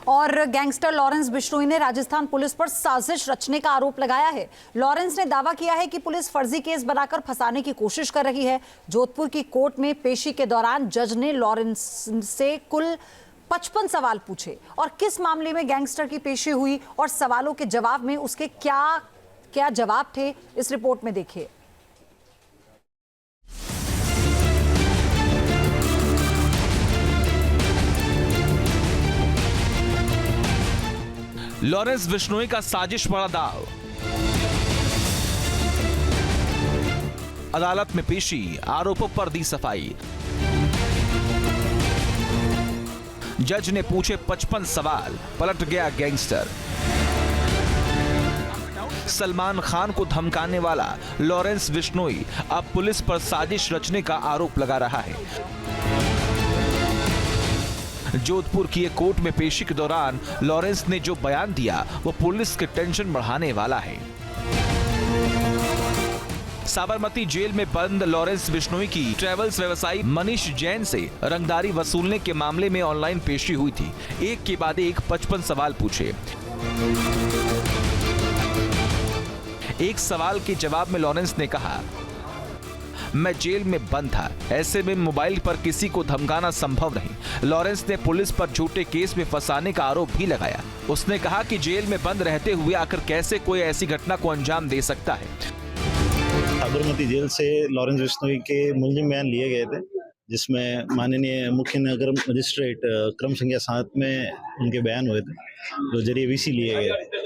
और gangster Lawrence Bishnoi ने Rajasthan police पर साजिश रचने का आरोप लगाया है। लॉरेंस ने दावा किया है कि पुलिस फर्जी केस बनाकर फंसाने की कोशिश कर रही है। जोधपुर की कोर्ट में पेशी के दौरान जज ने लॉरेंस से कुल 55 सवाल पूछे और किस मामले में गैंगस्टर की पेशी हुई और सवालों के जवाब में उसके क्या क्या जवाब थे, इस रिपोर्ट में देखिए। लॉरेंस बिश्नोई का साजिश बड़ा दाव। अदालत में पेशी, आरोपों पर दी सफाई। जज ने पूछे 55 सवाल, पलट गया गैंगस्टर। सलमान खान को धमकाने वाला लॉरेंस बिश्नोई अब पुलिस पर साजिश रचने का आरोप लगा रहा है। जोधपुर की एक कोर्ट में पेशी के दौरान लॉरेंस ने जो बयान दिया वो पुलिस की टेंशन बढ़ाने वाला है। साबरमती जेल में बंद लॉरेंस बिश्नोई की ट्रैवल्स व्यवसायी मनीष जैन से रंगदारी वसूलने के मामले में ऑनलाइन पेशी हुई थी। एक के बाद एक 55 सवाल पूछे। एक सवाल के जवाब में लॉरेंस ने कहा, मैं जेल में बंद था, ऐसे में मोबाइल पर किसी को धमकाना संभव नहीं। लॉरेंस ने पुलिस पर झूठे केस में फंसाने का आरोप भी लगाया। उसने कहा कि जेल में बंद रहते हुए आखिर कैसे कोई ऐसी घटना को अंजाम दे सकता है। साबरमती जेल से लॉरेंस बिश्नोई के मुलजिम बयान लिए गए थे, जिसमें माननीय मुख्य नगर मजिस्ट्रेट क्रम संख्या 7 में उनके बयान हुए थे, जो जरिए वीसी लिए गए।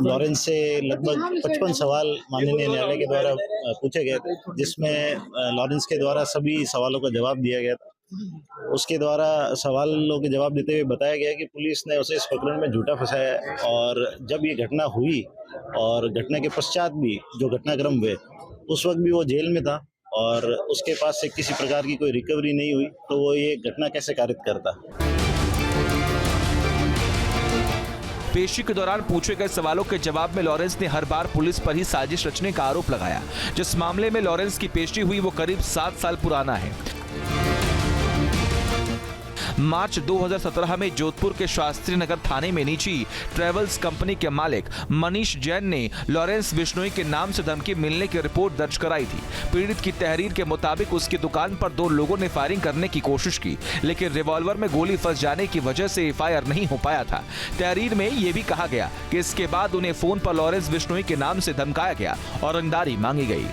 लॉरेंस से लगभग 55 सवाल माननीय न्यायालय के द्वारा पूछे गए थे, जिसमें लॉरेंस के द्वारा सभी सवालों का जवाब दिया गया था। उसके द्वारा सवालों के जवाब देते हुए बताया गया कि पुलिस ने उसे इस प्रकरण में झूठा फंसाया और जब ये घटना हुई और घटना के पश्चात भी जो घटनाक्रम हुए उस वक्त भी वो जेल में था और उसके पास से किसी प्रकार की कोई रिकवरी नहीं हुई, तो वो ये घटना कैसे कारित करता। पेशी के दौरान पूछे गए सवालों के जवाब में लॉरेंस ने हर बार पुलिस पर ही साजिश रचने का आरोप लगाया। जिस मामले में लॉरेंस की पेशी हुई वो करीब 7 साल पुराना है। मार्च 2017 में जोधपुर के शास्त्री नगर थाने में निजी ट्रैवल्स कंपनी के मालिक मनीष जैन ने लॉरेंस बिश्नोई के नाम से धमकी मिलने की रिपोर्ट दर्ज कराई थी। पीड़ित की तहरीर के मुताबिक उसकी दुकान पर 2 लोगों ने फायरिंग करने की कोशिश की, लेकिन रिवॉल्वर में गोली फंस जाने की वजह से फायर नहीं हो पाया था। तहरीर में यह भी कहा गया कि इसके बाद उन्हें फोन पर लॉरेंस बिश्नोई के नाम से धमकाया गया और रंगदारी मांगी गई।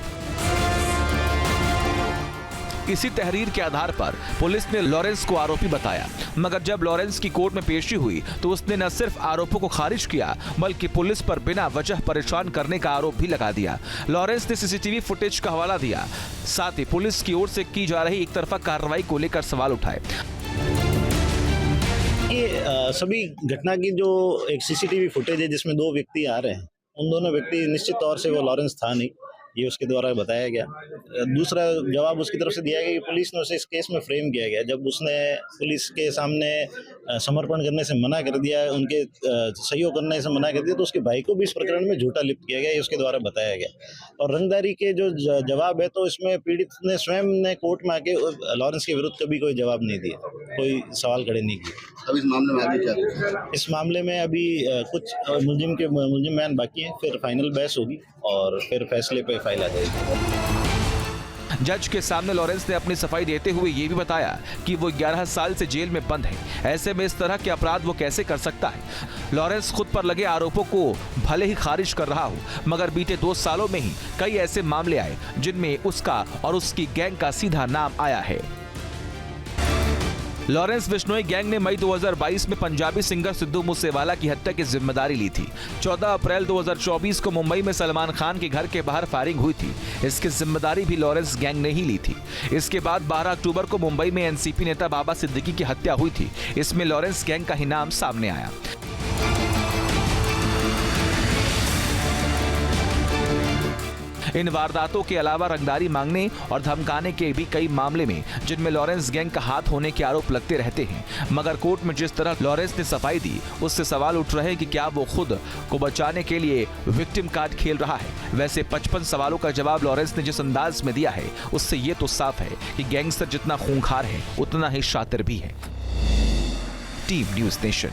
इसी तहरीर के आधार पर पुलिस ने लॉरेंस को आरोपी बताया, मगर जब लॉरेंस की कोर्ट में पेशी हुई तो उसने न सिर्फ आरोपों को खारिज किया बल्कि पुलिस पर बिना वजह परेशान करने का आरोप भी लगा दिया। लॉरेंस ने सीसीटीवी फुटेज का हवाला दिया, साथ ही पुलिस की ओर से की जा रही एक तरफा कार्रवाई को लेकर सवाल उठाए। ये सभी घटना की जो एक सीसीटीवी फुटेज है जिसमें 2 व्यक्ति आ रहे हैं, उन दोनों व्यक्ति निश्चित तौर से वो लॉरेंस था नहीं, ये उसके द्वारा बताया गया। दूसरा जवाब उसकी तरफ से दिया गया कि पुलिस ने उसे इस केस में फ्रेम किया गया। जब उसने पुलिस के सामने समर्पण करने से मना कर दिया, उनके सहयोग करने से मना कर दिया, तो उसके भाई को भी इस प्रकरण में झूठा लिप्त किया गया, ये उसके द्वारा बताया गया। और रंगदारी के जो जवाब है, तो इसमें पीड़ित ने स्वयं ने कोर्ट में आके लॉरेंस के विरुद्ध कभी कोई जवाब नहीं दिया, कोई सवाल खड़े नहीं किए। अब इस मामले में आगे क्या? इस मामले में अभी कुछ मुलजिम बयान बाकी है, फिर फाइनल बहस होगी और फिर फैसले पे फाइल आ जाएगी। जज के सामने लॉरेंस ने अपनी सफाई देते हुए ये भी बताया कि वो 11 साल से जेल में बंद है। ऐसे में इस तरह के अपराध वो कैसे कर सकता है। लॉरेंस खुद पर लगे आरोपों को भले ही खारिज कर रहा हो, मगर बीते 2 सालों में ही कई ऐसे मामले आए जिनमें उसका और उसकी गैंग का सीधा नाम आया है। लॉरेंस बिश्नोई गैंग ने मई 2022 में पंजाबी सिंगर सिद्धू मूसेवाला की हत्या की जिम्मेदारी ली थी। 14 अप्रैल 2024 को मुंबई में सलमान खान के घर के बाहर फायरिंग हुई थी। इसकी जिम्मेदारी भी लॉरेंस गैंग ने ही ली थी। इसके बाद 12 अक्टूबर को मुंबई में एनसीपी नेता बाबा सिद्दीकी की हत्या हुई थी। इसमें लॉरेंस गैंग का ही नाम सामने आया। इन वारदातों के अलावा रंगदारी मांगने और धमकाने के भी कई मामले में जिनमें लॉरेंस गैंग का हाथ होने के आरोप लगते रहते हैं, मगर कोर्ट में जिस तरह लॉरेंस ने सफाई दी उससे सवाल उठ रहे हैं कि क्या वो खुद को बचाने के लिए विक्टिम कार्ड खेल रहा है। वैसे 55 सवालों का जवाब लॉरेंस ने जिस अंदाज में दिया है उससे ये तो साफ है कि गैंगस्टर जितना खूंखार है उतना ही शातिर भी है। Team news nation.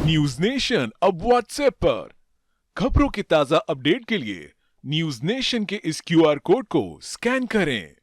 News nation अब व्हाट्सएप पर। खबरों के ताजा अपडेट के लिए न्यूज नेशन के इस QR कोड को स्कैन करें।